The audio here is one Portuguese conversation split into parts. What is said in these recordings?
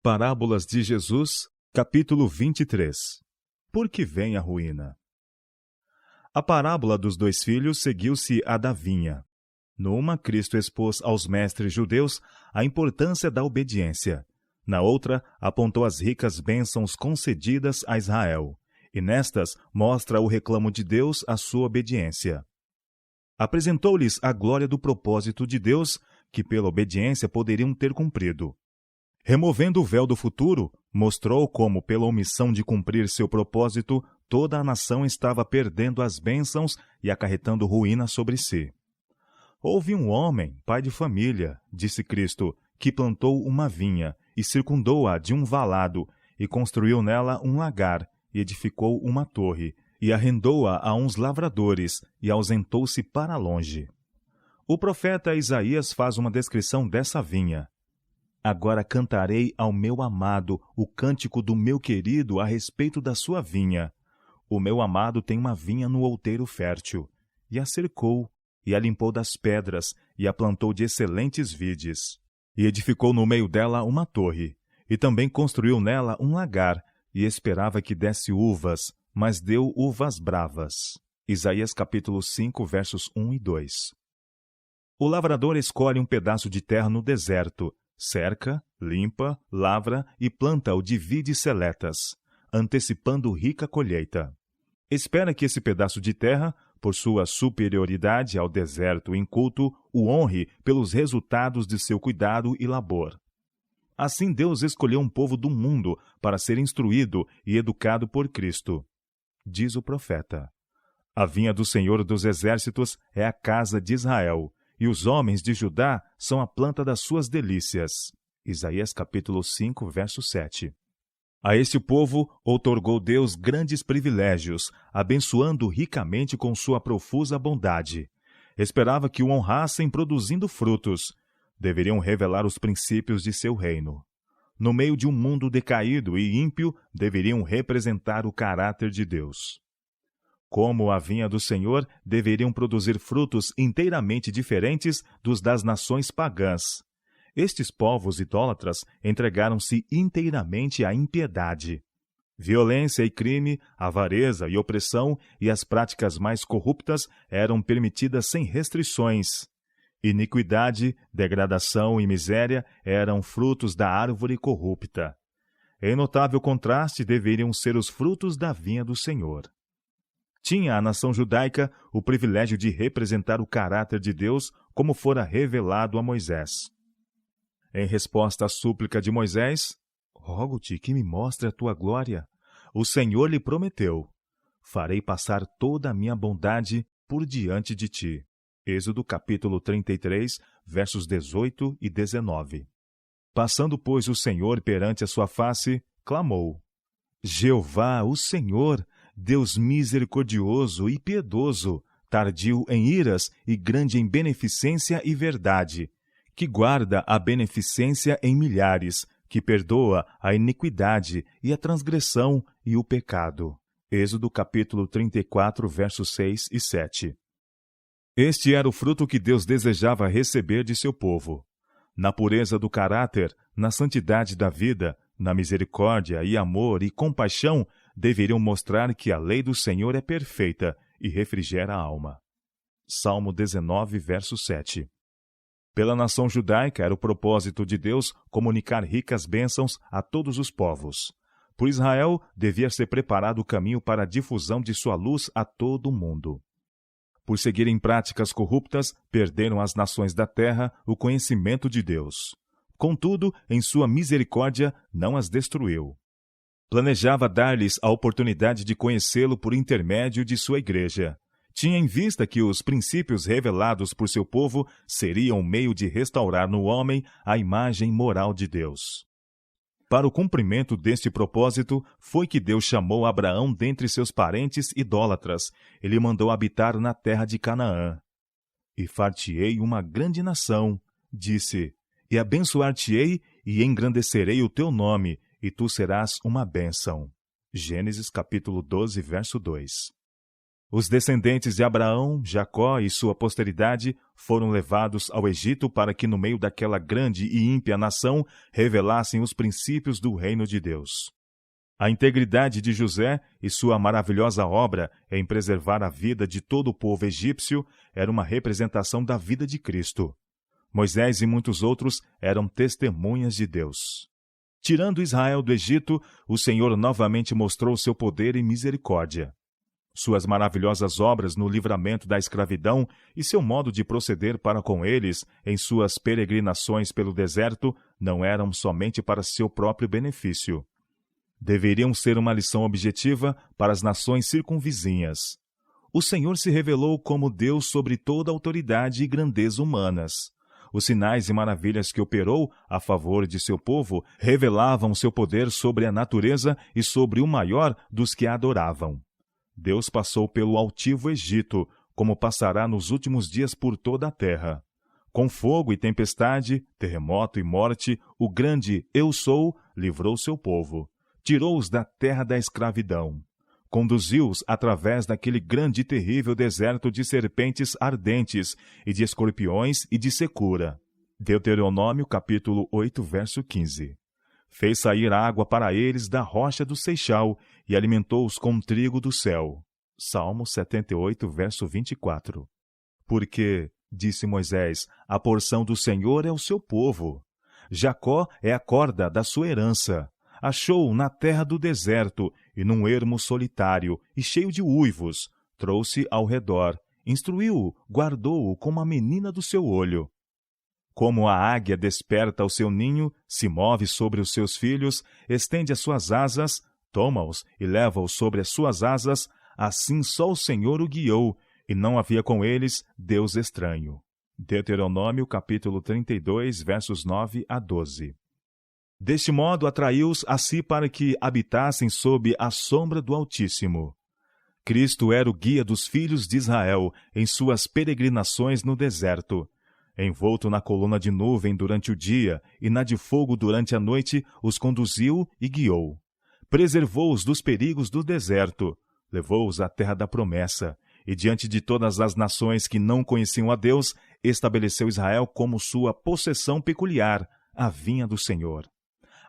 Parábolas de Jesus, capítulo 23. Por que vem a ruína? A parábola dos dois filhos seguiu-se à da vinha. Numa, Cristo expôs aos mestres judeus a importância da obediência. Na outra, apontou as ricas bênçãos concedidas a Israel. E nestas, mostra o reclamo de Deus à sua obediência. Apresentou-lhes a glória do propósito de Deus, que pela obediência poderiam ter cumprido. Removendo o véu do futuro, mostrou como, pela omissão de cumprir seu propósito, toda a nação estava perdendo as bênçãos e acarretando ruína sobre si. Houve um homem, pai de família, disse Cristo, que plantou uma vinha e circundou-a de um valado e construiu nela um lagar e edificou uma torre e arrendou-a a uns lavradores e ausentou-se para longe. O profeta Isaías faz uma descrição dessa vinha. Agora cantarei ao meu amado o cântico do meu querido a respeito da sua vinha. O meu amado tem uma vinha no outeiro fértil, e a cercou, e a limpou das pedras, e a plantou de excelentes vides. E edificou no meio dela uma torre, e também construiu nela um lagar, e esperava que desse uvas, mas deu uvas bravas. Isaías capítulo 5, versos 1 e 2. O lavrador escolhe um pedaço de terra no deserto, cerca, limpa, lavra e planta-o de vides seletas, antecipando rica colheita. Espera que esse pedaço de terra, por sua superioridade ao deserto inculto, o honre pelos resultados de seu cuidado e labor. Assim Deus escolheu um povo do mundo para ser instruído e educado por Cristo. Diz o profeta: a vinha do Senhor dos Exércitos é a casa de Israel, e os homens de Judá são a planta das suas delícias. Isaías capítulo 5, verso 7. A este povo outorgou Deus grandes privilégios, abençoando ricamente com sua profusa bondade. Esperava que o honrassem produzindo frutos. Deveriam revelar os princípios de seu reino. No meio de um mundo decaído e ímpio, deveriam representar o caráter de Deus. Como a vinha do Senhor, deveriam produzir frutos inteiramente diferentes dos das nações pagãs. Estes povos idólatras entregaram-se inteiramente à impiedade. Violência e crime, avareza e opressão e as práticas mais corruptas eram permitidas sem restrições. Iniquidade, degradação e miséria eram frutos da árvore corrupta. Em notável contraste deveriam ser os frutos da vinha do Senhor. Tinha a nação judaica o privilégio de representar o caráter de Deus como fora revelado a Moisés. Em resposta à súplica de Moisés, rogo-te que me mostre a tua glória, o Senhor lhe prometeu: farei passar toda a minha bondade por diante de ti. Êxodo capítulo 33, versos 18 e 19. Passando, pois, o Senhor perante a sua face, clamou: Jeová, o Senhor, Deus misericordioso e piedoso, tardio em iras e grande em beneficência e verdade, que guarda a beneficência em milhares, que perdoa a iniquidade e a transgressão e o pecado. Êxodo capítulo 34, versos 6 e 7. Este era o fruto que Deus desejava receber de seu povo. Na pureza do caráter, na santidade da vida, na misericórdia e amor e compaixão, deveriam mostrar que a lei do Senhor é perfeita e refrigera a alma. Salmo 19, verso 7. Pela nação judaica era o propósito de Deus comunicar ricas bênçãos a todos os povos. Por Israel, devia ser preparado o caminho para a difusão de sua luz a todo o mundo. Por seguirem práticas corruptas, perderam as nações da terra o conhecimento de Deus. Contudo, em sua misericórdia, não as destruiu. Planejava dar-lhes a oportunidade de conhecê-lo por intermédio de sua igreja. Tinha em vista que os princípios revelados por seu povo seriam o meio de restaurar no homem a imagem moral de Deus. Para o cumprimento deste propósito, foi que Deus chamou Abraão dentre seus parentes idólatras. Ele mandou habitar na terra de Canaã. E far-te-ei uma grande nação, disse, e abençoar-te-ei e engrandecerei o teu nome, e tu serás uma bênção. Gênesis capítulo 12, verso 2. Os descendentes de Abraão, Jacó e sua posteridade foram levados ao Egito para que no meio daquela grande e ímpia nação revelassem os princípios do reino de Deus. A integridade de José e sua maravilhosa obra em preservar a vida de todo o povo egípcio era uma representação da vida de Cristo. Moisés e muitos outros eram testemunhas de Deus. Tirando Israel do Egito, o Senhor novamente mostrou seu poder e misericórdia. Suas maravilhosas obras no livramento da escravidão e seu modo de proceder para com eles em suas peregrinações pelo deserto não eram somente para seu próprio benefício. Deveriam ser uma lição objetiva para as nações circunvizinhas. O Senhor se revelou como Deus sobre toda autoridade e grandeza humanas. Os sinais e maravilhas que operou a favor de seu povo revelavam seu poder sobre a natureza e sobre o maior dos que a adoravam. Deus passou pelo altivo Egito, como passará nos últimos dias por toda a terra. Com fogo e tempestade, terremoto e morte, o grande Eu Sou livrou seu povo. Tirou-os da terra da escravidão. Conduziu-os através daquele grande e terrível deserto de serpentes ardentes e de escorpiões e de secura. Deuteronômio capítulo 8, verso 15. Fez sair água para eles da rocha do Seixal e alimentou-os com trigo do céu. Salmo 78, verso 24. Porque, disse Moisés, a porção do Senhor é o seu povo. Jacó é a corda da sua herança. Achou-o na terra do deserto e num ermo solitário e cheio de uivos. Trouxe ao redor, instruiu-o, guardou-o como a menina do seu olho. Como a águia desperta o seu ninho, se move sobre os seus filhos, estende as suas asas, toma-os e leva-os sobre as suas asas, assim só o Senhor o guiou, e não havia com eles Deus estranho. Deuteronômio capítulo 32, versos 9 a 12. Deste modo atraiu-os a si para que habitassem sob a sombra do Altíssimo. Cristo era o guia dos filhos de Israel em suas peregrinações no deserto. Envolto na coluna de nuvem durante o dia e na de fogo durante a noite, os conduziu e guiou. Preservou-os dos perigos do deserto, levou-os à terra da promessa, e diante de todas as nações que não conheciam a Deus, estabeleceu Israel como sua possessão peculiar, a vinha do Senhor.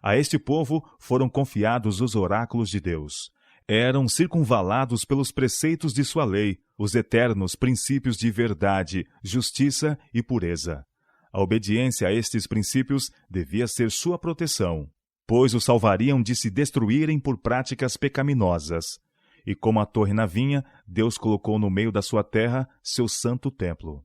A este povo foram confiados os oráculos de Deus. Eram circunvalados pelos preceitos de sua lei, os eternos princípios de verdade, justiça e pureza. A obediência a estes princípios devia ser sua proteção, pois os salvariam de se destruírem por práticas pecaminosas. E como a torre na vinha, Deus colocou no meio da sua terra seu santo templo.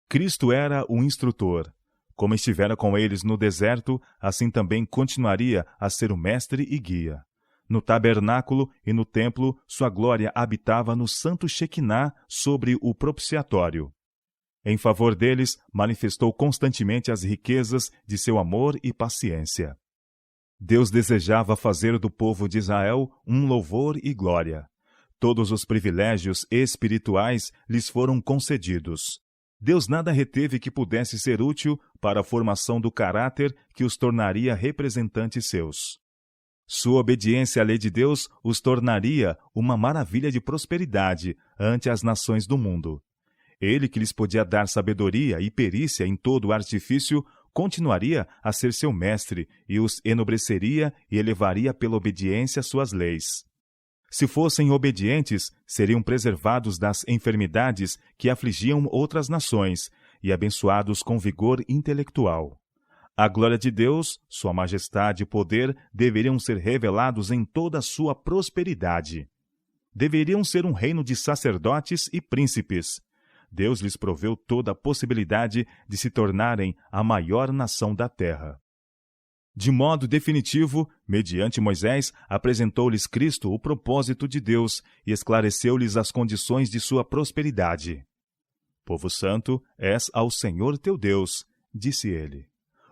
Cristo era o instrutor. Como estivera com eles no deserto, assim também continuaria a ser o mestre e guia. No tabernáculo e no templo, sua glória habitava no santo Shequiná sobre o propiciatório. Em favor deles, manifestou constantemente as riquezas de seu amor e paciência. Deus desejava fazer do povo de Israel um louvor e glória. Todos os privilégios espirituais lhes foram concedidos. Deus nada reteve que pudesse ser útil para a formação do caráter que os tornaria representantes seus. Sua obediência à lei de Deus os tornaria uma maravilha de prosperidade ante as nações do mundo. Ele, que lhes podia dar sabedoria e perícia em todo o artifício, continuaria a ser seu mestre e os enobreceria e elevaria pela obediência às suas leis. Se fossem obedientes, seriam preservados das enfermidades que afligiam outras nações e abençoados com vigor intelectual. A glória de Deus, sua majestade e poder deveriam ser revelados em toda a sua prosperidade. Deveriam ser um reino de sacerdotes e príncipes. Deus lhes proveu toda a possibilidade de se tornarem a maior nação da terra. De modo definitivo, mediante Moisés, apresentou-lhes Cristo o propósito de Deus e esclareceu-lhes as condições de sua prosperidade. Povo santo, és ao Senhor teu Deus, disse ele.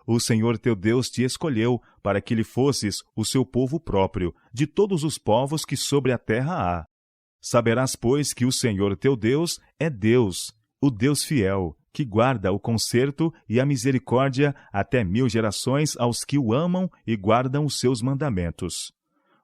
O Senhor teu Deus te escolheu para que lhe fosses o seu povo próprio, de todos os povos que sobre a terra há. Saberás, pois, que o Senhor teu Deus é Deus, o Deus fiel, que guarda o conserto e a misericórdia até 1000 gerações aos que o amam e guardam os seus mandamentos.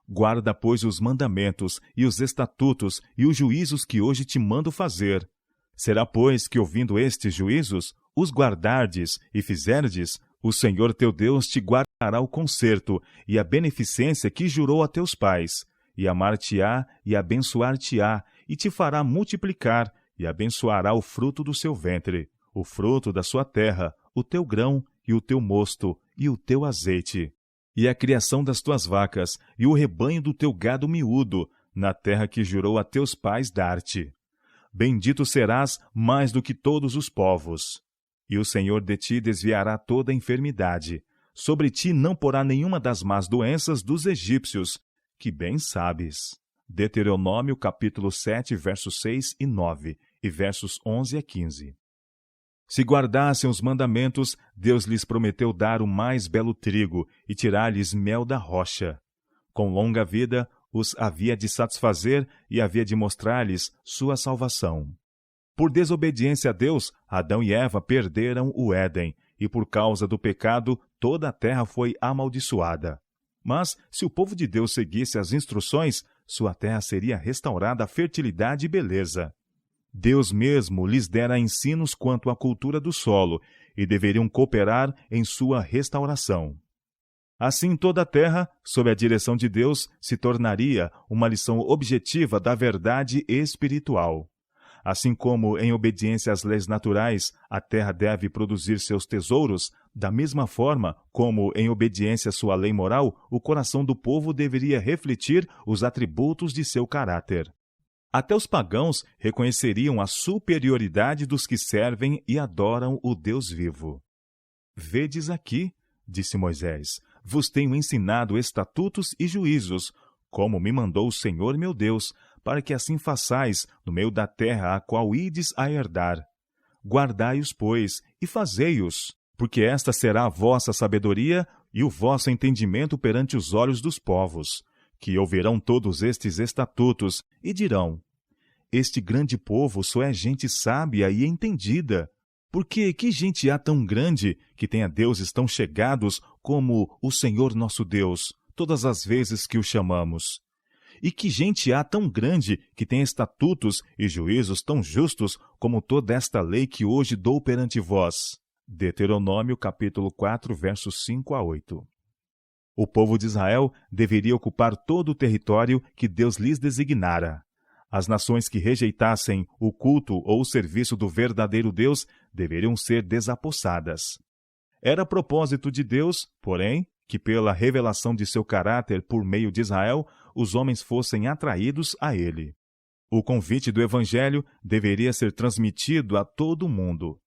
Guarda, pois, os mandamentos e os estatutos e os juízos que hoje te mando fazer. Será, pois, que ouvindo estes juízos, os guardardes e fizerdes, o Senhor teu Deus te guardará o conserto e a beneficência que jurou a teus pais, e amar-te-á e abençoar-te-á, e te fará multiplicar, e abençoará o fruto do seu ventre, o fruto da sua terra, o teu grão, e o teu mosto, e o teu azeite, e a criação das tuas vacas, e o rebanho do teu gado miúdo, na terra que jurou a teus pais dar-te. Bendito serás mais do que todos os povos. E o Senhor de ti desviará toda a enfermidade. Sobre ti não porá nenhuma das más doenças dos egípcios, que bem sabes. Deuteronômio capítulo 7, versos 6 e 9, e versos 11 a 15. Se guardassem os mandamentos, Deus lhes prometeu dar o mais belo trigo e tirar-lhes mel da rocha. Com longa vida, os havia de satisfazer e havia de mostrar-lhes sua salvação. Por desobediência a Deus, Adão e Eva perderam o Éden, e por causa do pecado, toda a terra foi amaldiçoada. Mas, se o povo de Deus seguisse as instruções, sua terra seria restaurada à fertilidade e beleza. Deus mesmo lhes dera ensinos quanto à cultura do solo, e deveriam cooperar em sua restauração. Assim, toda a terra, sob a direção de Deus, se tornaria uma lição objetiva da verdade espiritual. Assim como, em obediência às leis naturais, a terra deve produzir seus tesouros, da mesma forma como, em obediência à sua lei moral, o coração do povo deveria refletir os atributos de seu caráter. Até os pagãos reconheceriam a superioridade dos que servem e adoram o Deus vivo. Vedes aqui, disse Moisés, vos tenho ensinado estatutos e juízos, como me mandou o Senhor meu Deus, para que assim façais no meio da terra a qual ides a herdar. Guardai-os, pois, e fazei-os, porque esta será a vossa sabedoria e o vosso entendimento perante os olhos dos povos, que ouvirão todos estes estatutos e dirão: este grande povo só é gente sábia e entendida. Porque que gente há tão grande que tenha deuses tão chegados como o Senhor nosso Deus, todas as vezes que o chamamos? E que gente há tão grande que tenha estatutos e juízos tão justos como toda esta lei que hoje dou perante vós? Deuteronômio capítulo 4, versos 5 a 8. O povo de Israel deveria ocupar todo o território que Deus lhes designara. As nações que rejeitassem o culto ou o serviço do verdadeiro Deus deveriam ser desapossadas. Era propósito de Deus, porém, que pela revelação de seu caráter por meio de Israel, os homens fossem atraídos a ele. O convite do Evangelho deveria ser transmitido a todo o mundo.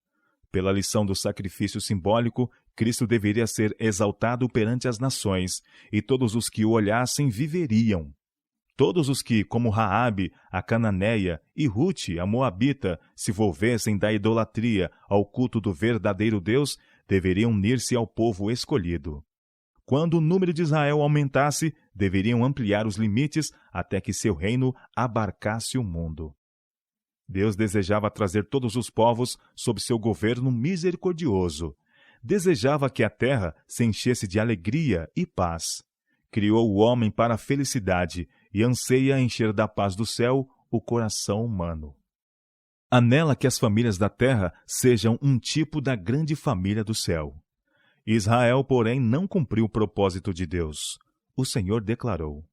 Pela lição do sacrifício simbólico, Cristo deveria ser exaltado perante as nações, e todos os que o olhassem viveriam. Todos os que, como Raabe, a cananeia, e Rute, a moabita, se volvessem da idolatria ao culto do verdadeiro Deus, deveriam unir-se ao povo escolhido. Quando o número de Israel aumentasse, deveriam ampliar os limites até que seu reino abarcasse o mundo. Deus desejava trazer todos os povos sob seu governo misericordioso. Desejava que a terra se enchesse de alegria e paz. Criou o homem para a felicidade e anseia encher da paz do céu o coração humano. Anela que as famílias da terra sejam um tipo da grande família do céu. Israel, porém, não cumpriu o propósito de Deus. O Senhor declarou: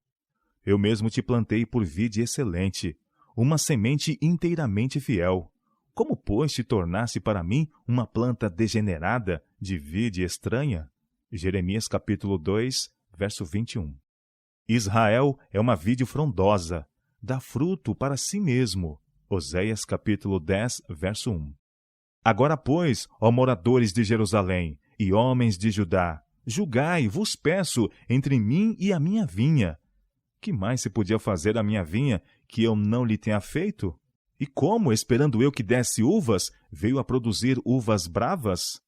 eu mesmo te plantei por vide excelente, uma semente inteiramente fiel. Como, pois, te tornasse para mim uma planta degenerada de vide estranha? Jeremias capítulo 2, verso 21. Israel é uma vide frondosa, dá fruto para si mesmo. Oséias capítulo 10, verso 1. Agora, pois, ó moradores de Jerusalém e homens de Judá, julgai, vos peço, entre mim e a minha vinha. Que mais se podia fazer à minha vinha que eu não lhe tenha feito? E como, esperando eu que desse uvas, veio a produzir uvas bravas?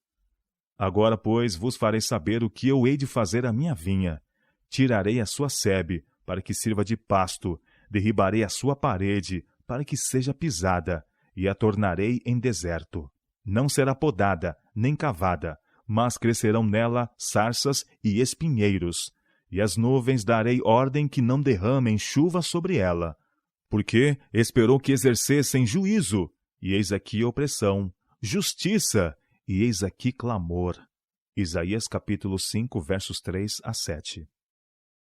Agora, pois, vos farei saber o que eu hei de fazer à minha vinha. Tirarei a sua sebe, para que sirva de pasto, derribarei a sua parede, para que seja pisada, e a tornarei em deserto. Não será podada, nem cavada, mas crescerão nela sarças e espinheiros, e as nuvens darei ordem que não derramem chuva sobre ela, porque esperou que exercessem juízo, e eis aqui opressão, justiça, e eis aqui clamor. Isaías capítulo 5, versos 3 a 7.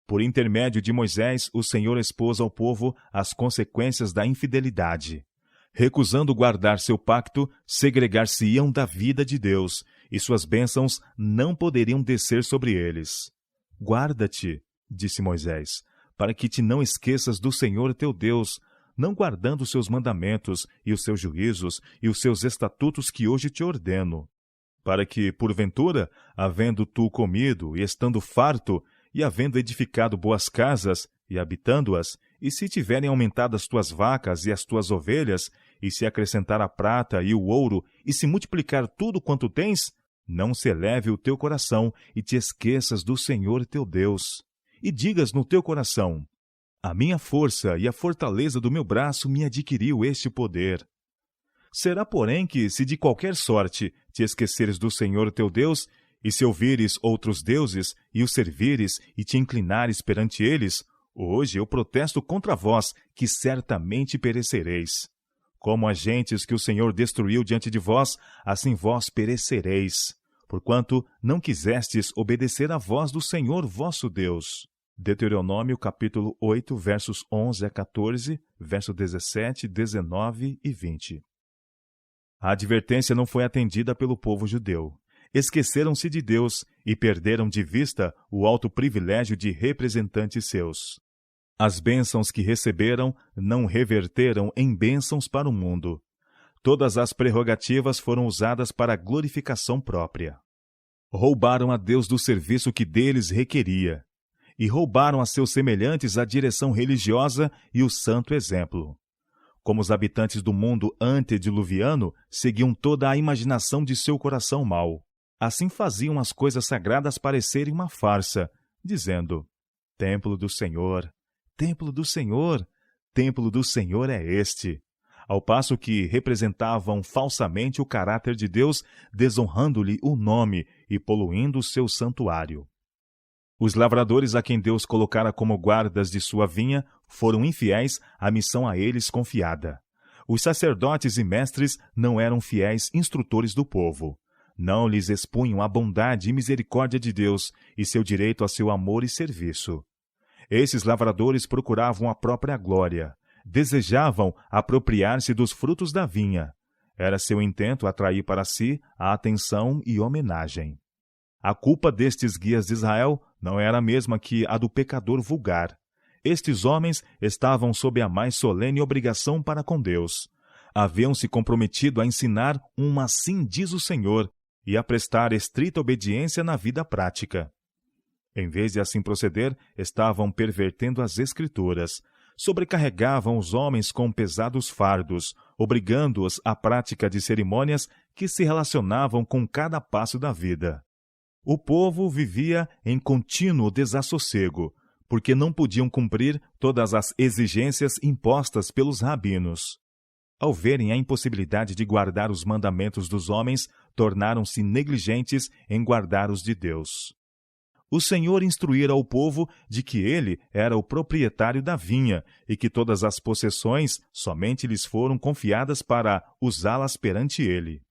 Por intermédio de Moisés, o Senhor expôs ao povo as consequências da infidelidade. Recusando guardar seu pacto, segregar-se-iam da vida de Deus, e suas bênçãos não poderiam descer sobre eles. Guarda-te, disse Moisés, para que te não esqueças do Senhor teu Deus, não guardando os seus mandamentos e os seus juízos e os seus estatutos que hoje te ordeno. Para que, porventura, havendo tu comido e estando farto, e havendo edificado boas casas, e habitando-as, e se tiverem aumentado as tuas vacas e as tuas ovelhas, e se acrescentar a prata e o ouro, e se multiplicar tudo quanto tens, não se eleve o teu coração, e te esqueças do Senhor teu Deus. E digas no teu coração: a minha força e a fortaleza do meu braço me adquiriu este poder. Será, porém, que, se de qualquer sorte te esqueceres do Senhor teu Deus, e se ouvires outros deuses, e os servires, e te inclinares perante eles, hoje eu protesto contra vós, que certamente perecereis. Como agentes que o Senhor destruiu diante de vós, assim vós perecereis, porquanto não quisestes obedecer à voz do Senhor vosso Deus. Deuteronômio capítulo 8, versos 11 a 14, versos 17, 19 e 20. A advertência não foi atendida pelo povo judeu. Esqueceram-se de Deus e perderam de vista o alto privilégio de representantes seus. As bênçãos que receberam não reverteram em bênçãos para o mundo. Todas as prerrogativas foram usadas para a glorificação própria. Roubaram a Deus do serviço que deles requeria, e roubaram a seus semelhantes a direção religiosa e o santo exemplo. Como os habitantes do mundo antediluviano seguiam toda a imaginação de seu coração mau, assim faziam as coisas sagradas parecerem uma farsa, dizendo: Templo do Senhor, templo do Senhor, templo do Senhor é este. Ao passo que representavam falsamente o caráter de Deus, desonrando-lhe o nome e poluindo o seu santuário. Os lavradores a quem Deus colocara como guardas de sua vinha foram infiéis à missão a eles confiada. Os sacerdotes e mestres não eram fiéis instrutores do povo. Não lhes expunham a bondade e misericórdia de Deus e seu direito a seu amor e serviço. Esses lavradores procuravam a própria glória. Desejavam apropriar-se dos frutos da vinha. Era seu intento atrair para si a atenção e homenagem. A culpa destes guias de Israel não era a mesma que a do pecador vulgar. Estes homens estavam sob a mais solene obrigação para com Deus. Haviam-se comprometido a ensinar um assim diz o Senhor e a prestar estrita obediência na vida prática. Em vez de assim proceder, estavam pervertendo as Escrituras. Sobrecarregavam os homens com pesados fardos, obrigando-os à prática de cerimônias que se relacionavam com cada passo da vida. O povo vivia em contínuo desassossego, porque não podiam cumprir todas as exigências impostas pelos rabinos. Ao verem a impossibilidade de guardar os mandamentos dos homens, tornaram-se negligentes em guardar os de Deus. O Senhor instruíra ao povo de que ele era o proprietário da vinha e que todas as possessões somente lhes foram confiadas para usá-las perante ele.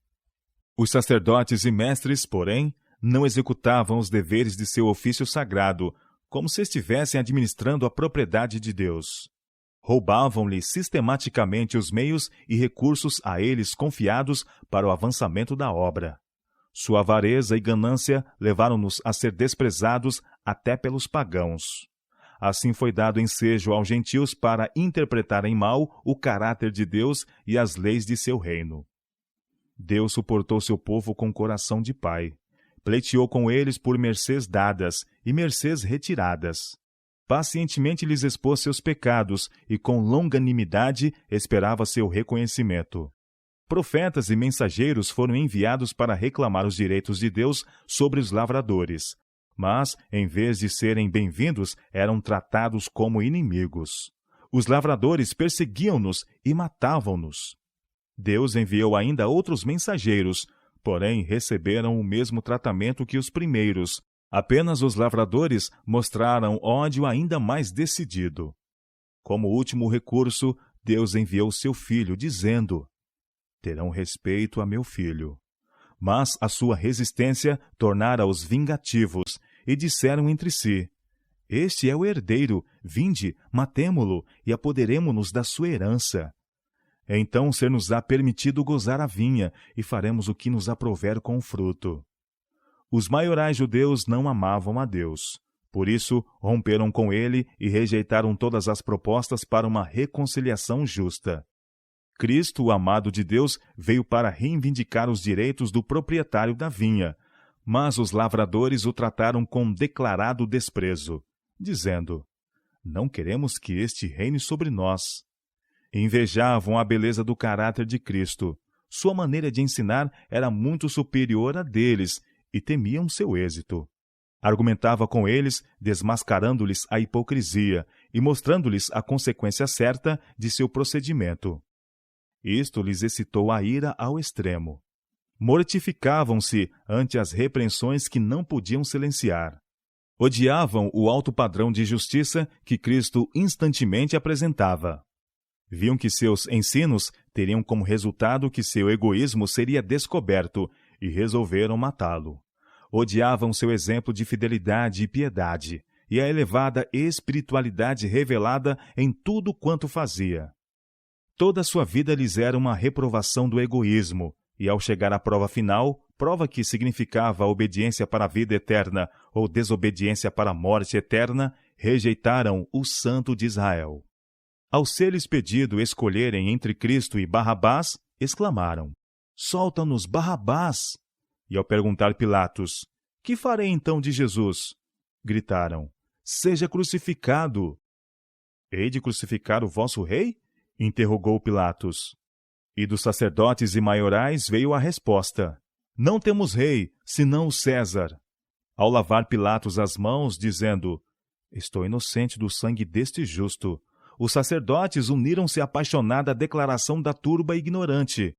Os sacerdotes e mestres, porém, não executavam os deveres de seu ofício sagrado, como se estivessem administrando a propriedade de Deus. Roubavam-lhe sistematicamente os meios e recursos a eles confiados para o avançamento da obra. Sua avareza e ganância levaram-nos a ser desprezados até pelos pagãos. Assim foi dado ensejo aos gentios para interpretarem mal o caráter de Deus e as leis de seu reino. Deus suportou seu povo com coração de pai. Pleiteou com eles por mercês dadas e mercês retiradas. Pacientemente lhes expôs seus pecados e com longanimidade esperava seu reconhecimento. Profetas e mensageiros foram enviados para reclamar os direitos de Deus sobre os lavradores, mas, em vez de serem bem-vindos, eram tratados como inimigos. Os lavradores perseguiam-nos e matavam-nos. Deus enviou ainda outros mensageiros, porém receberam o mesmo tratamento que os primeiros. Apenas os lavradores mostraram ódio ainda mais decidido. Como último recurso, Deus enviou seu Filho, dizendo: terão respeito a meu filho. Mas a sua resistência tornara-os vingativos, e disseram entre si: Este é o herdeiro, vinde, matemo-lo, e apoderemo-nos da sua herança. Então ser-nos-á permitido gozar a vinha, e faremos o que nos aprouver com o fruto. Os maiorais judeus não amavam a Deus. Por isso, romperam com ele e rejeitaram todas as propostas para uma reconciliação justa. Cristo, o amado de Deus, veio para reivindicar os direitos do proprietário da vinha, mas os lavradores o trataram com declarado desprezo, dizendo: Não queremos que este reine sobre nós. Invejavam a beleza do caráter de Cristo. Sua maneira de ensinar era muito superior à deles e temiam seu êxito. Argumentava com eles, desmascarando-lhes a hipocrisia e mostrando-lhes a consequência certa de seu procedimento. Isto lhes excitou a ira ao extremo. Mortificavam-se ante as repreensões que não podiam silenciar. Odiavam o alto padrão de justiça que Cristo instantemente apresentava. Viam que seus ensinos teriam como resultado que seu egoísmo seria descoberto e resolveram matá-lo. Odiavam seu exemplo de fidelidade e piedade e a elevada espiritualidade revelada em tudo quanto fazia. Toda a sua vida lhes era uma reprovação do egoísmo, e ao chegar à prova final, prova que significava obediência para a vida eterna ou desobediência para a morte eterna, rejeitaram o Santo de Israel. Ao ser-lhes pedido escolherem entre Cristo e Barrabás, exclamaram: Solta-nos Barrabás! E ao perguntar Pilatos: Que farei então de Jesus? Gritaram: Seja crucificado! Hei de crucificar o vosso rei? Interrogou Pilatos. E dos sacerdotes e maiorais veio a resposta: Não temos rei, senão o César. Ao lavar Pilatos as mãos, dizendo: Estou inocente do sangue deste justo, os sacerdotes uniram-se à apaixonada declaração da turba ignorante: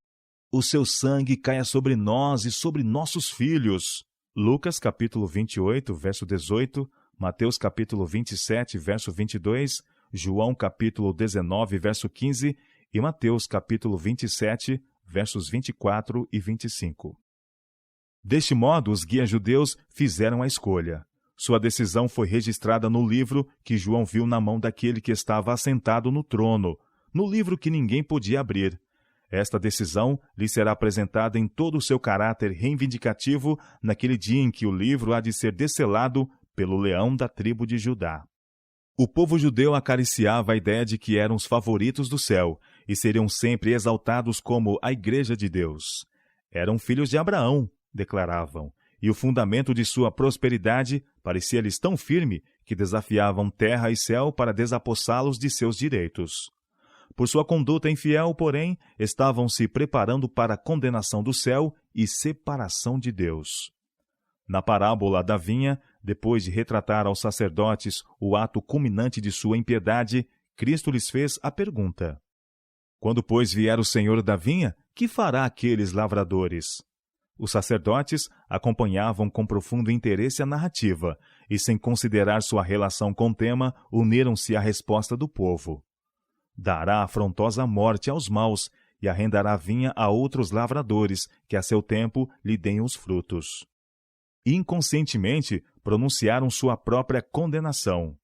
O seu sangue caia sobre nós e sobre nossos filhos. Lucas capítulo 28, verso 18, Mateus capítulo 27, verso 22, João capítulo 19, verso 15 e Mateus capítulo 27, versos 24 e 25. Deste modo, os guias judeus fizeram a escolha. Sua decisão foi registrada no livro que João viu na mão daquele que estava assentado no trono, no livro que ninguém podia abrir. Esta decisão lhe será apresentada em todo o seu caráter reivindicativo naquele dia em que o livro há de ser descelado pelo leão da tribo de Judá. O povo judeu acariciava a ideia de que eram os favoritos do céu e seriam sempre exaltados como a Igreja de Deus. Eram filhos de Abraão, declaravam, e o fundamento de sua prosperidade parecia-lhes tão firme que desafiavam terra e céu para desapossá-los de seus direitos. Por sua conduta infiel, porém, estavam se preparando para a condenação do céu e separação de Deus. Na parábola da vinha, depois de retratar aos sacerdotes o ato culminante de sua impiedade, Cristo lhes fez a pergunta: Quando, pois, vier o Senhor da vinha, que fará aqueles lavradores? Os sacerdotes acompanhavam com profundo interesse a narrativa e, sem considerar sua relação com o tema, uniram-se à resposta do povo. Dará afrontosa morte aos maus e arrendará a vinha a outros lavradores, que a seu tempo lhe deem os frutos. Inconscientemente, pronunciaram sua própria condenação.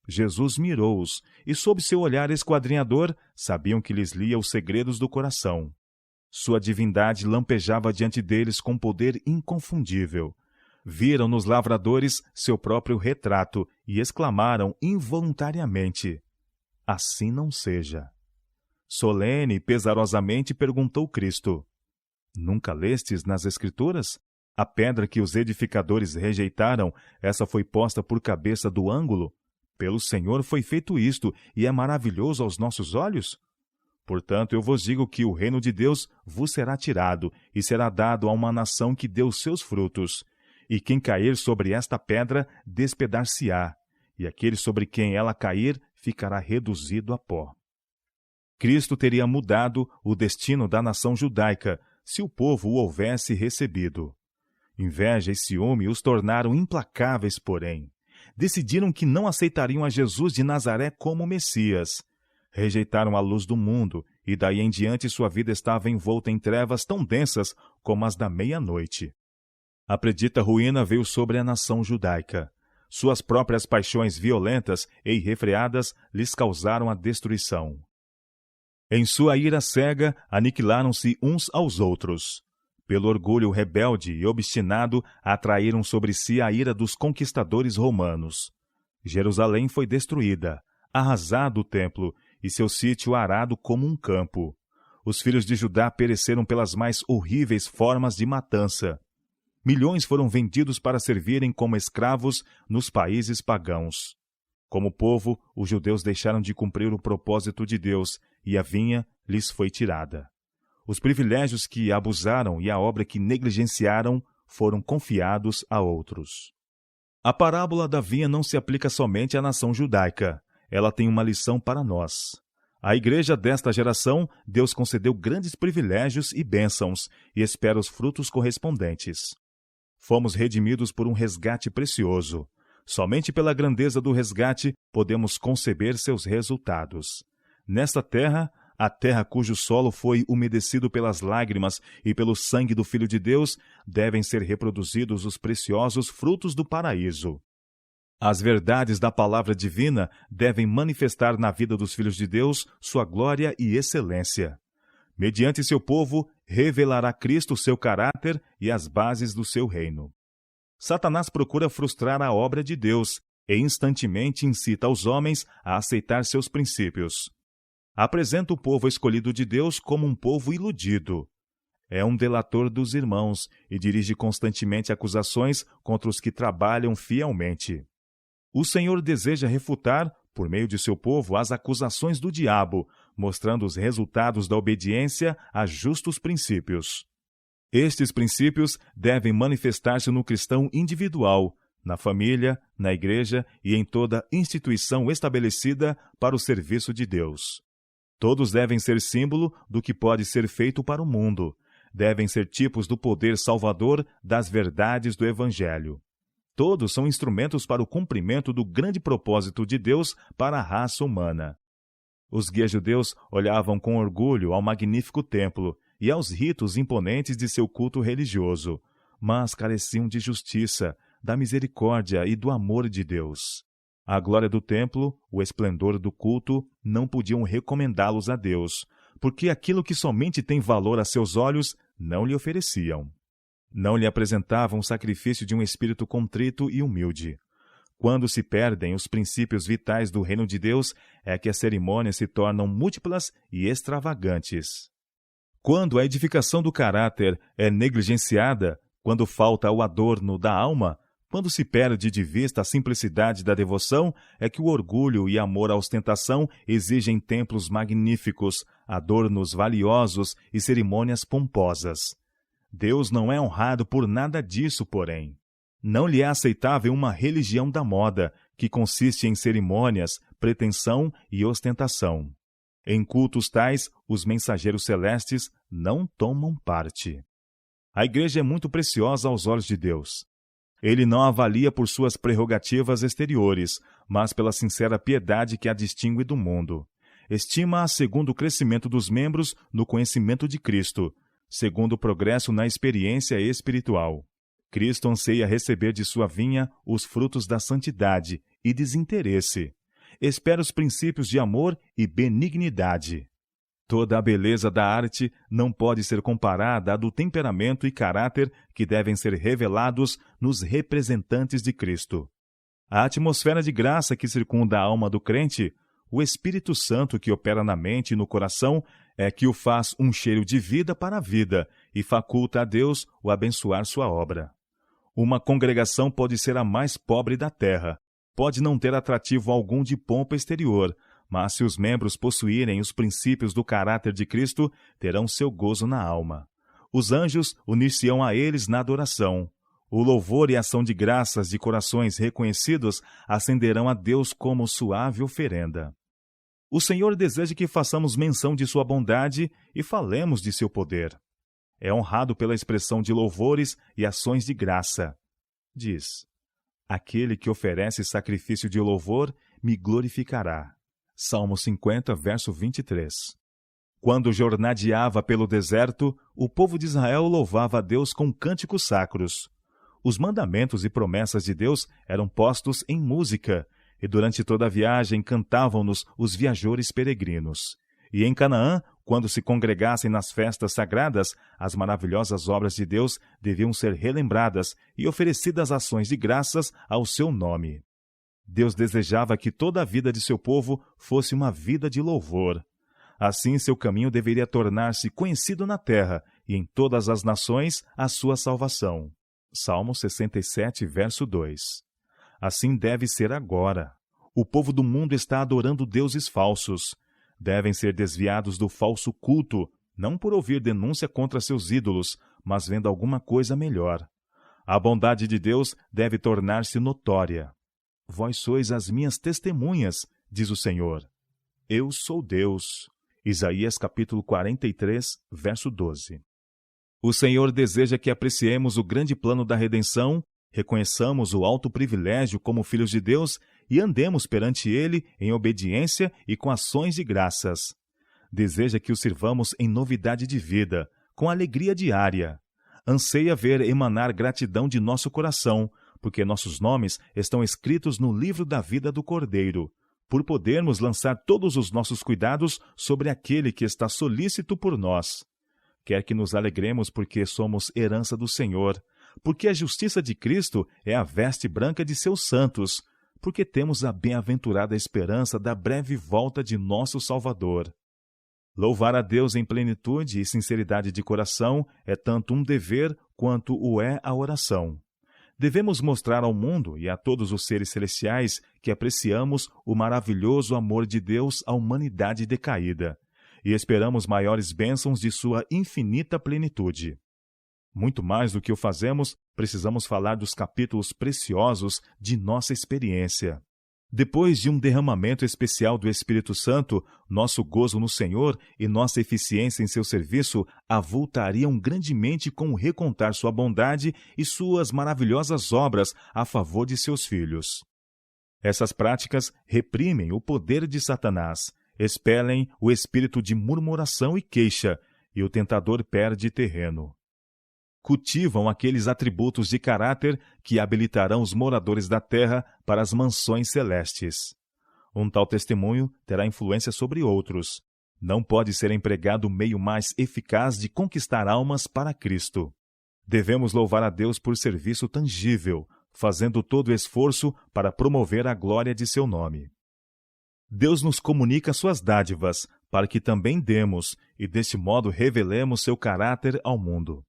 Jesus mirou-os, e sob seu olhar esquadrinhador, sabiam que lhes lia os segredos do coração. Sua divindade lampejava diante deles com poder inconfundível. Viram nos lavradores seu próprio retrato e exclamaram involuntariamente: Assim não seja. Solene e pesarosamente perguntou Cristo: Nunca lestes nas Escrituras? A pedra que os edificadores rejeitaram, essa foi posta por cabeça do ângulo? Pelo Senhor foi feito isto, e é maravilhoso aos nossos olhos? Portanto, eu vos digo que o reino de Deus vos será tirado, e será dado a uma nação que deu seus frutos. E quem cair sobre esta pedra, despedar-se-á, e aquele sobre quem ela cair, ficará reduzido a pó. Cristo teria mudado o destino da nação judaica, se o povo o houvesse recebido. Inveja e ciúme os tornaram implacáveis, porém. Decidiram que não aceitariam a Jesus de Nazaré como Messias. rejeitaram a luz do mundo, e daí em diante sua vida estava envolta em trevas tão densas como as da meia-noite. A predita ruína veio sobre a nação judaica. Suas próprias paixões violentas e irrefreadas lhes causaram a destruição. Em sua ira cega, aniquilaram-se uns aos outros. Pelo orgulho rebelde e obstinado, atraíram sobre si a ira dos conquistadores romanos. Jerusalém foi destruída, arrasado o templo, e seu sítio arado como um campo. Os filhos de Judá pereceram pelas mais horríveis formas de matança. Milhões foram vendidos para servirem como escravos nos países pagãos. Como povo, os judeus deixaram de cumprir o propósito de Deus, e a vinha lhes foi tirada. Os privilégios que abusaram e a obra que negligenciaram foram confiados a outros. A parábola da vinha não se aplica somente à nação judaica. Ela tem uma lição para nós. À igreja desta geração, Deus concedeu grandes privilégios e bênçãos, e espera os frutos correspondentes. Fomos redimidos por um resgate precioso. Somente pela grandeza do resgate podemos conceber seus resultados. Nesta terra, a terra cujo solo foi umedecido pelas lágrimas e pelo sangue do Filho de Deus, devem ser reproduzidos os preciosos frutos do paraíso. As verdades da palavra divina devem manifestar na vida dos filhos de Deus sua glória e excelência. Mediante seu povo, revelará Cristo seu caráter e as bases do seu reino. Satanás procura frustrar a obra de Deus e instantemente incita os homens a aceitar seus princípios. Apresenta o povo escolhido de Deus como um povo iludido. É um delator dos irmãos e dirige constantemente acusações contra os que trabalham fielmente. O Senhor deseja refutar, por meio de seu povo, as acusações do diabo, mostrando os resultados da obediência a justos princípios. Estes princípios devem manifestar-se no cristão individual, na família, na igreja e em toda instituição estabelecida para o serviço de Deus. Todos devem ser símbolo do que pode ser feito para o mundo. Devem ser tipos do poder salvador das verdades do Evangelho. Todos são instrumentos para o cumprimento do grande propósito de Deus para a raça humana. Os guias judeus olhavam com orgulho ao magnífico templo e aos ritos imponentes de seu culto religioso, mas careciam de justiça, da misericórdia e do amor de Deus. A glória do templo, o esplendor do culto, não podiam recomendá-los a Deus, porque aquilo que somente tem valor a seus olhos não lhe ofereciam. Não lhe apresentavam o sacrifício de um espírito contrito e humilde. Quando se perdem os princípios vitais do reino de Deus, é que as cerimônias se tornam múltiplas e extravagantes. Quando a edificação do caráter é negligenciada, quando falta o adorno da alma, quando se perde de vista a simplicidade da devoção, é que o orgulho e amor à ostentação exigem templos magníficos, adornos valiosos e cerimônias pomposas. Deus não é honrado por nada disso, porém. Não lhe é aceitável uma religião da moda, que consiste em cerimônias, pretensão e ostentação. Em cultos tais, os mensageiros celestes não tomam parte. A igreja é muito preciosa aos olhos de Deus. Ele não a avalia por suas prerrogativas exteriores, mas pela sincera piedade que a distingue do mundo. Estima-a segundo o crescimento dos membros no conhecimento de Cristo, segundo o progresso na experiência espiritual. Cristo anseia receber de sua vinha os frutos da santidade e desinteresse. Espera os princípios de amor e benignidade. Toda a beleza da arte não pode ser comparada à do temperamento e caráter que devem ser revelados nos representantes de Cristo. A atmosfera de graça que circunda a alma do crente, o Espírito Santo que opera na mente e no coração, é que o faz um cheiro de vida para a vida e faculta a Deus o abençoar sua obra. Uma congregação pode ser a mais pobre da terra, pode não ter atrativo algum de pompa exterior, mas se os membros possuírem os princípios do caráter de Cristo, terão seu gozo na alma. Os anjos unir-se-ão a eles na adoração. O louvor e ação de graças de corações reconhecidos ascenderão a Deus como suave oferenda. O Senhor deseja que façamos menção de sua bondade e falemos de seu poder. É honrado pela expressão de louvores e ações de graça. Diz: aquele que oferece sacrifício de louvor me glorificará. Salmo 50, verso 23. Quando jornadeava pelo deserto, o povo de Israel louvava a Deus com cânticos sacros. Os mandamentos e promessas de Deus eram postos em música, e durante toda a viagem cantavam-nos os viajores peregrinos. E em Canaã, quando se congregassem nas festas sagradas, as maravilhosas obras de Deus deviam ser relembradas e oferecidas ações de graças ao seu nome. Deus desejava que toda a vida de seu povo fosse uma vida de louvor. Assim, seu caminho deveria tornar-se conhecido na terra e em todas as nações a sua salvação. Salmo 67, verso 2. Assim deve ser agora. O povo do mundo está adorando deuses falsos. Devem ser desviados do falso culto, não por ouvir denúncia contra seus ídolos, mas vendo alguma coisa melhor. A bondade de Deus deve tornar-se notória. Vós sois as minhas testemunhas, diz o Senhor. Eu sou Deus. Isaías capítulo 43, verso 12. O Senhor deseja que apreciemos o grande plano da redenção, reconheçamos o alto privilégio como filhos de Deus e andemos perante Ele em obediência e com ações de graças. Deseja que o sirvamos em novidade de vida, com alegria diária. Anseia ver emanar gratidão de nosso coração, porque nossos nomes estão escritos no livro da vida do Cordeiro, por podermos lançar todos os nossos cuidados sobre aquele que está solícito por nós. Quer que nos alegremos porque somos herança do Senhor, porque a justiça de Cristo é a veste branca de seus santos, porque temos a bem-aventurada esperança da breve volta de nosso Salvador. Louvar a Deus em plenitude e sinceridade de coração é tanto um dever quanto o é a oração. Devemos mostrar ao mundo e a todos os seres celestiais que apreciamos o maravilhoso amor de Deus à humanidade decaída e esperamos maiores bênçãos de sua infinita plenitude. Muito mais do que o fazemos, precisamos falar dos capítulos preciosos de nossa experiência. Depois de um derramamento especial do Espírito Santo, nosso gozo no Senhor e nossa eficiência em seu serviço avultariam grandemente com o recontar sua bondade e suas maravilhosas obras a favor de seus filhos. Essas práticas reprimem o poder de Satanás, expelem o espírito de murmuração e queixa, e o tentador perde terreno. Cultivam aqueles atributos de caráter que habilitarão os moradores da terra para as mansões celestes. Um tal testemunho terá influência sobre outros. Não pode ser empregado o meio mais eficaz de conquistar almas para Cristo. Devemos louvar a Deus por serviço tangível, fazendo todo o esforço para promover a glória de seu nome. Deus nos comunica suas dádivas, para que também demos, e deste modo revelemos seu caráter ao mundo.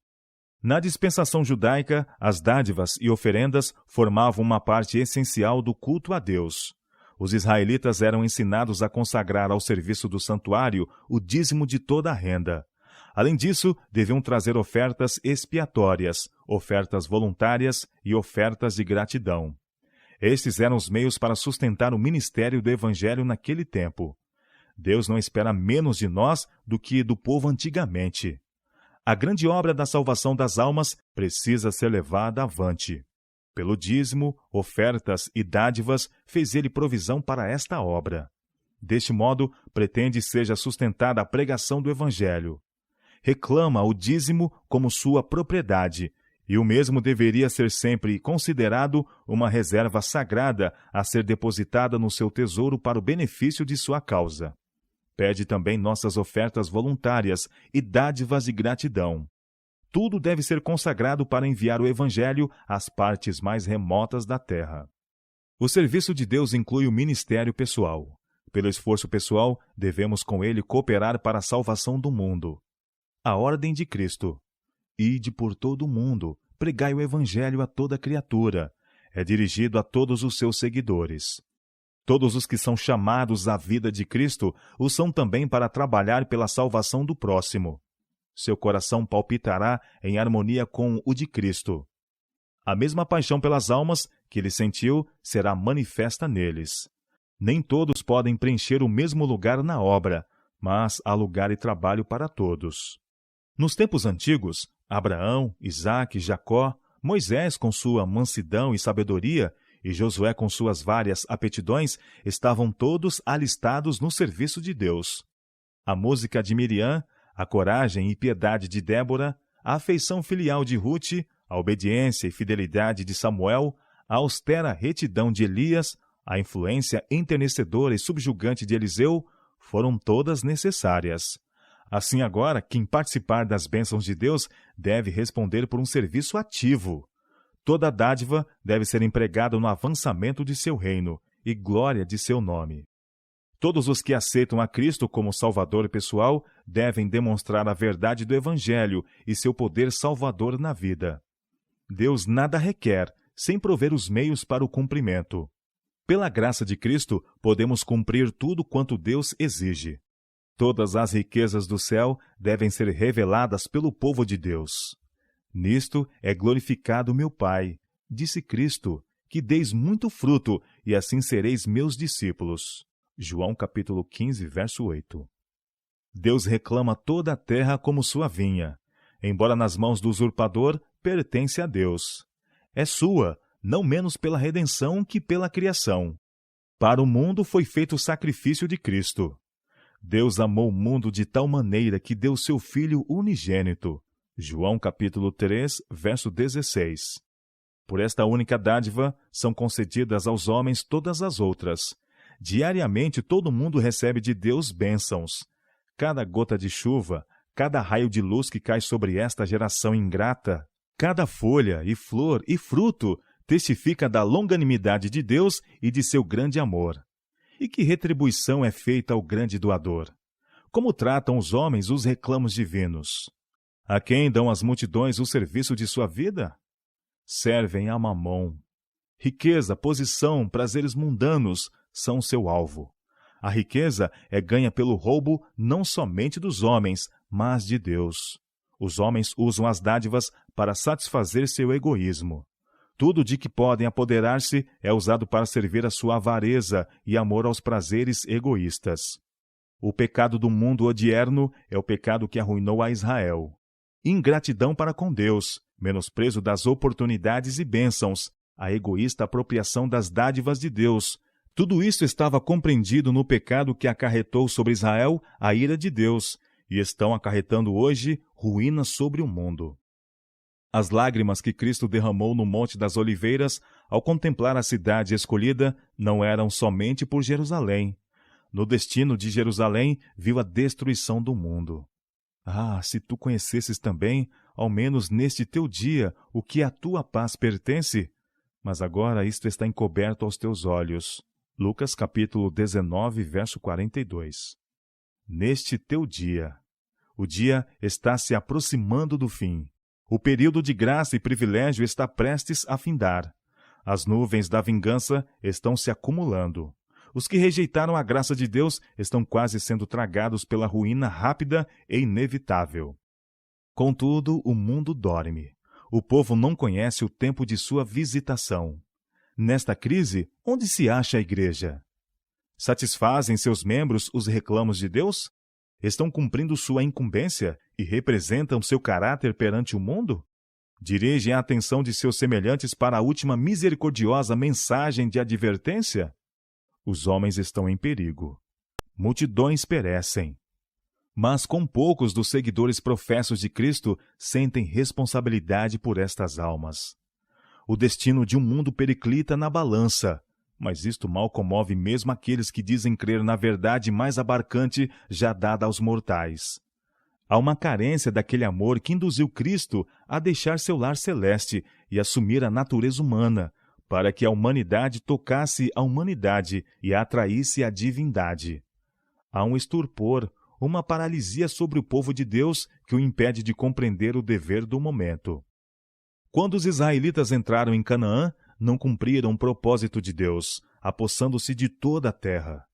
Na dispensação judaica, as dádivas e oferendas formavam uma parte essencial do culto a Deus. Os israelitas eram ensinados a consagrar ao serviço do santuário o dízimo de toda a renda. Além disso, deviam trazer ofertas expiatórias, ofertas voluntárias e ofertas de gratidão. Estes eram os meios para sustentar o ministério do Evangelho naquele tempo. Deus não espera menos de nós do que do povo antigamente. A grande obra da salvação das almas precisa ser levada avante. Pelo dízimo, ofertas e dádivas, fez ele provisão para esta obra. Deste modo, pretende seja sustentada a pregação do Evangelho. Reclama o dízimo como sua propriedade, e o mesmo deveria ser sempre considerado uma reserva sagrada a ser depositada no seu tesouro para o benefício de sua causa. Pede também nossas ofertas voluntárias e dádivas de gratidão. Tudo deve ser consagrado para enviar o Evangelho às partes mais remotas da terra. O serviço de Deus inclui o ministério pessoal. Pelo esforço pessoal, devemos com ele cooperar para a salvação do mundo. A ordem de Cristo. Ide por todo o mundo, pregai o Evangelho a toda criatura. É dirigido a todos os seus seguidores. Todos os que são chamados à vida de Cristo o são também para trabalhar pela salvação do próximo. Seu coração palpitará em harmonia com o de Cristo. A mesma paixão pelas almas que ele sentiu será manifesta neles. Nem todos podem preencher o mesmo lugar na obra, mas há lugar e trabalho para todos. Nos tempos antigos, Abraão, Isaque, Jacó, Moisés com sua mansidão e sabedoria, e Josué com suas várias aptidões estavam todos alistados no serviço de Deus. A música de Miriam, a coragem e piedade de Débora, a afeição filial de Rute, a obediência e fidelidade de Samuel, a austera retidão de Elias, a influência enternecedora e subjugante de Eliseu, foram todas necessárias. Assim agora, quem participar das bênçãos de Deus deve responder por um serviço ativo. Toda dádiva deve ser empregada no avançamento de seu reino e glória de seu nome. Todos os que aceitam a Cristo como Salvador pessoal devem demonstrar a verdade do Evangelho e seu poder salvador na vida. Deus nada requer, sem prover os meios para o cumprimento. Pela graça de Cristo, podemos cumprir tudo quanto Deus exige. Todas as riquezas do céu devem ser reveladas pelo povo de Deus. Nisto é glorificado meu Pai, disse Cristo, que deis muito fruto, e assim sereis meus discípulos. João capítulo 15, verso 8. Deus reclama toda a terra como sua vinha. Embora nas mãos do usurpador, pertence a Deus. É sua, não menos pela redenção que pela criação. Para o mundo foi feito o sacrifício de Cristo. Deus amou o mundo de tal maneira que deu seu Filho unigênito. João capítulo 3, verso 16. Por esta única dádiva são concedidas aos homens todas as outras. Diariamente todo mundo recebe de Deus bênçãos. Cada gota de chuva, cada raio de luz que cai sobre esta geração ingrata, cada folha e flor e fruto testifica da longanimidade de Deus e de seu grande amor. E que retribuição é feita ao grande doador? Como tratam os homens os reclamos divinos? A quem dão as multidões o serviço de sua vida? Servem a Mamom. Riqueza, posição, prazeres mundanos são seu alvo. A riqueza é ganha pelo roubo não somente dos homens, mas de Deus. Os homens usam as dádivas para satisfazer seu egoísmo. Tudo de que podem apoderar-se é usado para servir a sua avareza e amor aos prazeres egoístas. O pecado do mundo odierno é o pecado que arruinou a Israel. Ingratidão para com Deus, menosprezo das oportunidades e bênçãos, a egoísta apropriação das dádivas de Deus. Tudo isso estava compreendido no pecado que acarretou sobre Israel a ira de Deus, e estão acarretando hoje ruína sobre o mundo. As lágrimas que Cristo derramou no Monte das Oliveiras, ao contemplar a cidade escolhida, não eram somente por Jerusalém. No destino de Jerusalém, viu a destruição do mundo. Ah, se tu conhecesses também, ao menos neste teu dia, o que à tua paz pertence! Mas agora isto está encoberto aos teus olhos. Lucas capítulo 19, verso 42. Neste teu dia. O dia está se aproximando do fim. O período de graça e privilégio está prestes a findar. As nuvens da vingança estão se acumulando. Os que rejeitaram a graça de Deus estão quase sendo tragados pela ruína rápida e inevitável. Contudo, o mundo dorme. O povo não conhece o tempo de sua visitação. Nesta crise, onde se acha a igreja? Satisfazem seus membros os reclamos de Deus? Estão cumprindo sua incumbência e representam seu caráter perante o mundo? Dirigem a atenção de seus semelhantes para a última misericordiosa mensagem de advertência? Os homens estão em perigo. Multidões perecem. Mas com poucos dos seguidores professos de Cristo sentem responsabilidade por estas almas. O destino de um mundo periclita na balança, mas isto mal comove mesmo aqueles que dizem crer na verdade mais abarcante já dada aos mortais. Há uma carência daquele amor que induziu Cristo a deixar seu lar celeste e assumir a natureza humana, para que a humanidade tocasse a humanidade e atraísse a divindade. Há um estupor, uma paralisia sobre o povo de Deus que o impede de compreender o dever do momento. Quando os israelitas entraram em Canaã, não cumpriram o propósito de Deus, apossando-se de toda a terra.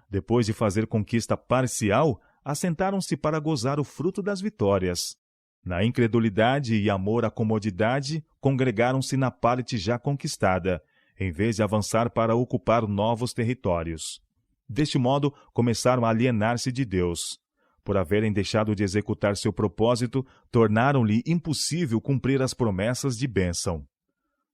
Depois de fazer conquista parcial, assentaram-se para gozar o fruto das vitórias. Na incredulidade e amor à comodidade, congregaram-se na parte já conquistada, em vez de avançar para ocupar novos territórios. Deste modo, começaram a alienar-se de Deus. Por haverem deixado de executar seu propósito, tornaram-lhe impossível cumprir as promessas de bênção.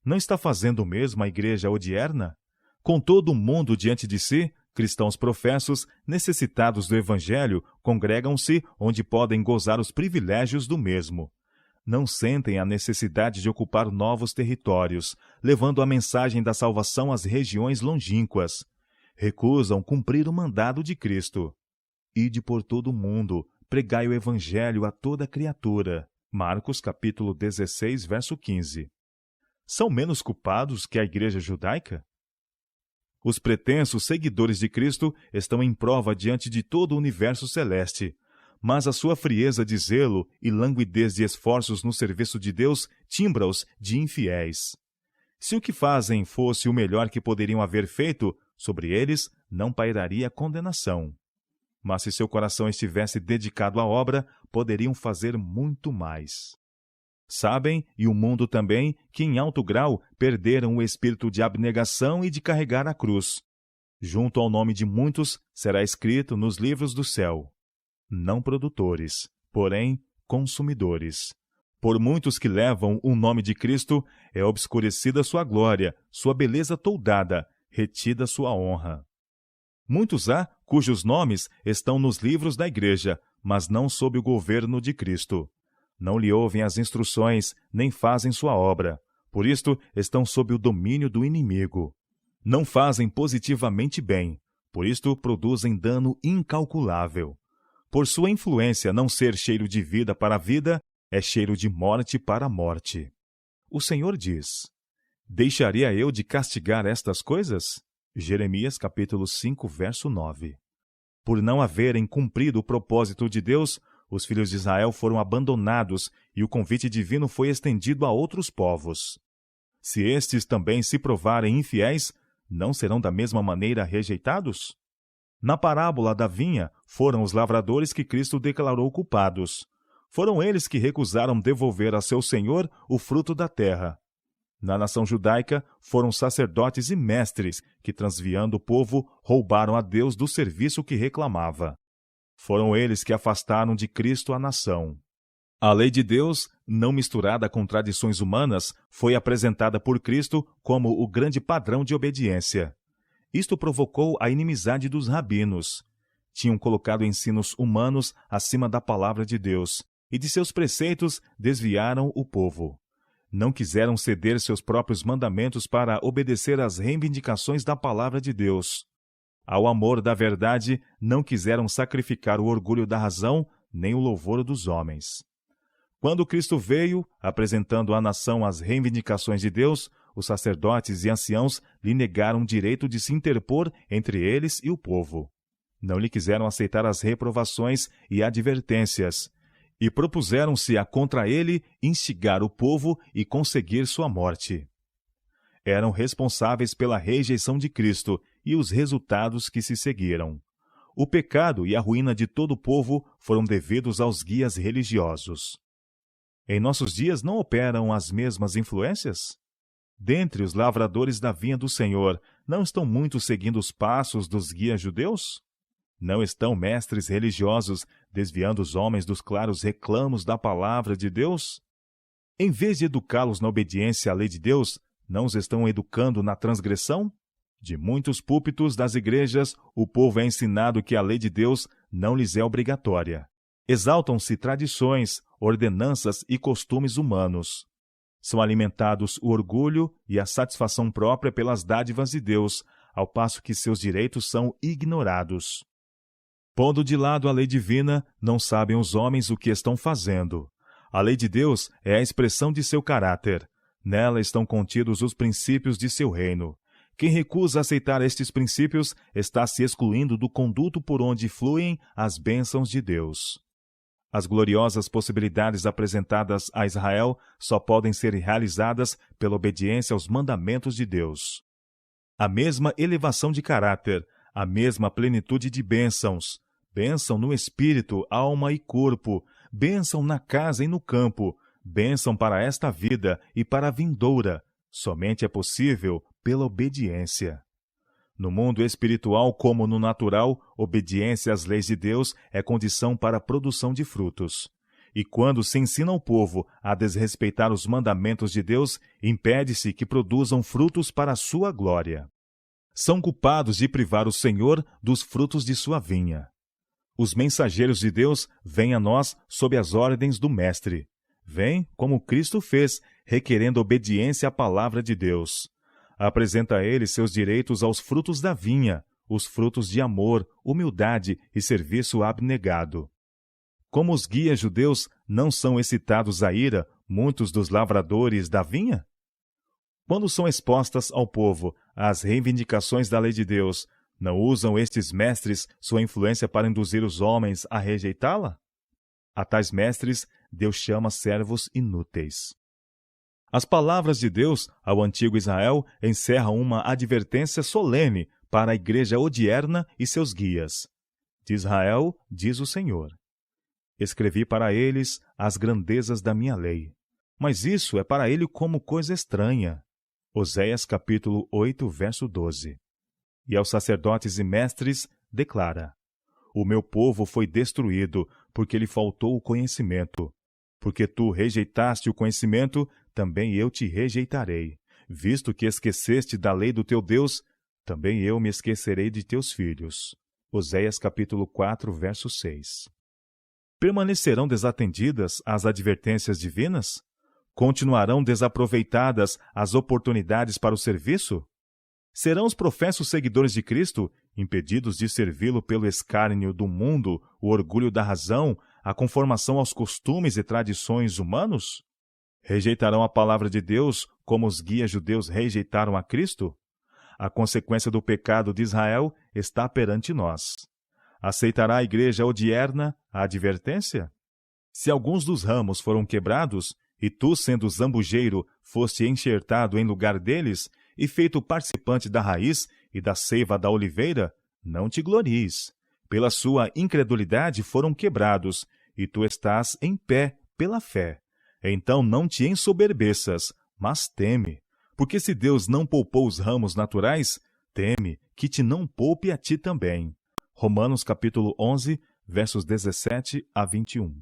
Não está fazendo o mesmo a igreja odierna? Com todo o mundo diante de si, cristãos professos, necessitados do Evangelho, congregam-se onde podem gozar os privilégios do mesmo. Não sentem a necessidade de ocupar novos territórios, levando a mensagem da salvação às regiões longínquas. Recusam cumprir o mandado de Cristo. Ide por todo o mundo, pregai o Evangelho a toda criatura. Marcos capítulo 16, verso 15. São menos culpados que a igreja judaica? Os pretensos seguidores de Cristo estão em prova diante de todo o universo celeste, mas a sua frieza de zelo e languidez de esforços no serviço de Deus timbra-os de infiéis. Se o que fazem fosse o melhor que poderiam haver feito, sobre eles não pairaria condenação. Mas se seu coração estivesse dedicado à obra, poderiam fazer muito mais. Sabem, e o mundo também, que em alto grau perderam o espírito de abnegação e de carregar a cruz. Junto ao nome de muitos será escrito nos livros do céu: não produtores, porém consumidores. Por muitos que levam o nome de Cristo, é obscurecida sua glória, sua beleza toldada, retida sua honra. Muitos há cujos nomes estão nos livros da igreja, mas não sob o governo de Cristo. Não lhe ouvem as instruções, nem fazem sua obra. Por isto, estão sob o domínio do inimigo. Não fazem positivamente bem. Por isto, produzem dano incalculável. Por sua influência não ser cheiro de vida para a vida, é cheiro de morte para a morte. O Senhor diz: deixaria eu de castigar estas coisas? Jeremias capítulo 5, verso 9. Por não haverem cumprido o propósito de Deus, os filhos de Israel foram abandonados e o convite divino foi estendido a outros povos. Se estes também se provarem infiéis, não serão da mesma maneira rejeitados? Na parábola da vinha, foram os lavradores que Cristo declarou culpados. Foram eles que recusaram devolver a seu Senhor o fruto da terra. Na nação judaica, foram sacerdotes e mestres que, transviando o povo, roubaram a Deus do serviço que reclamava. Foram eles que afastaram de Cristo a nação. A lei de Deus, não misturada com tradições humanas, foi apresentada por Cristo como o grande padrão de obediência. Isto provocou a inimizade dos rabinos. Tinham colocado ensinos humanos acima da palavra de Deus, e de seus preceitos desviaram o povo. Não quiseram ceder seus próprios mandamentos para obedecer às reivindicações da palavra de Deus. Ao amor da verdade, não quiseram sacrificar o orgulho da razão, nem o louvor dos homens. Quando Cristo veio, apresentando à nação as reivindicações de Deus, os sacerdotes e anciãos lhe negaram o direito de se interpor entre eles e o povo. Não lhe quiseram aceitar as reprovações e advertências, e propuseram-se a contra ele instigar o povo e conseguir sua morte. Eram responsáveis pela rejeição de Cristo e os resultados que se seguiram. O pecado e a ruína de todo o povo foram devidos aos guias religiosos. Em nossos dias não operam as mesmas influências? Dentre os lavradores da vinha do Senhor, não estão muitos seguindo os passos dos guias judeus? Não estão mestres religiosos desviando os homens dos claros reclamos da palavra de Deus? Em vez de educá-los na obediência à lei de Deus, não os estão educando na transgressão? De muitos púlpitos das igrejas, o povo é ensinado que a lei de Deus não lhes é obrigatória. Exaltam-se tradições, ordenanças e costumes humanos. São alimentados o orgulho e a satisfação própria pelas dádivas de Deus, ao passo que seus direitos são ignorados. Pondo de lado a lei divina, não sabem os homens o que estão fazendo. A lei de Deus é a expressão de seu caráter. Nela estão contidos os princípios de seu reino. Quem recusa aceitar estes princípios está se excluindo do conduto por onde fluem as bênçãos de Deus. As gloriosas possibilidades apresentadas a Israel só podem ser realizadas pela obediência aos mandamentos de Deus. A mesma elevação de caráter, a mesma plenitude de bênçãos, bênção no espírito, alma e corpo, bênção na casa e no campo, bênção para esta vida e para a vindoura, somente é possível pela obediência. No mundo espiritual como no natural, obediência às leis de Deus é condição para a produção de frutos. e quando se ensina ao povo a desrespeitar os mandamentos de Deus, impede-se que produzam frutos para a sua glória. São culpados de privar o Senhor dos frutos de sua vinha. Os mensageiros de Deus vêm a nós sob as ordens do Mestre. Vêm, como Cristo fez, requerendo obediência à palavra de Deus. Apresenta a ele seus direitos aos frutos da vinha, os frutos de amor, humildade e serviço abnegado. Como os guias judeus não são excitados à ira muitos dos lavradores da vinha? Quando são expostas ao povo as reivindicações da lei de Deus, não usam estes mestres sua influência para induzir os homens a rejeitá-la? A tais mestres, Deus chama servos inúteis. As palavras de Deus ao antigo Israel encerram uma advertência solene para a igreja odierna e seus guias. De Israel, diz o Senhor: escrevi para eles as grandezas da minha lei, mas isso é para ele como coisa estranha. Oséias capítulo 8, verso 12. E aos sacerdotes e mestres declara: o meu povo foi destruído, porque lhe faltou o conhecimento. Porque tu rejeitaste o conhecimento, também eu te rejeitarei. Visto que esqueceste da lei do teu Deus, também eu me esquecerei de teus filhos. Oséias capítulo 4, verso 6. Permanecerão desatendidas as advertências divinas? Continuarão desaproveitadas as oportunidades para o serviço? Serão os professos seguidores de Cristo impedidos de servi-lo pelo escárnio do mundo, o orgulho da razão, a conformação aos costumes e tradições humanos? Rejeitarão a palavra de Deus como os guias judeus rejeitaram a Cristo? A consequência do pecado de Israel está perante nós. Aceitará a igreja odierna a advertência? Se alguns dos ramos foram quebrados, e tu, sendo zambujeiro, foste enxertado em lugar deles, e feito participante da raiz e da seiva da oliveira, não te glories. Pela sua incredulidade foram quebrados, e tu estás em pé pela fé. Então não te ensoberbeças, mas teme. Porque se Deus não poupou os ramos naturais, teme que te não poupe a ti também. Romanos capítulo 11, versos 17 a 21.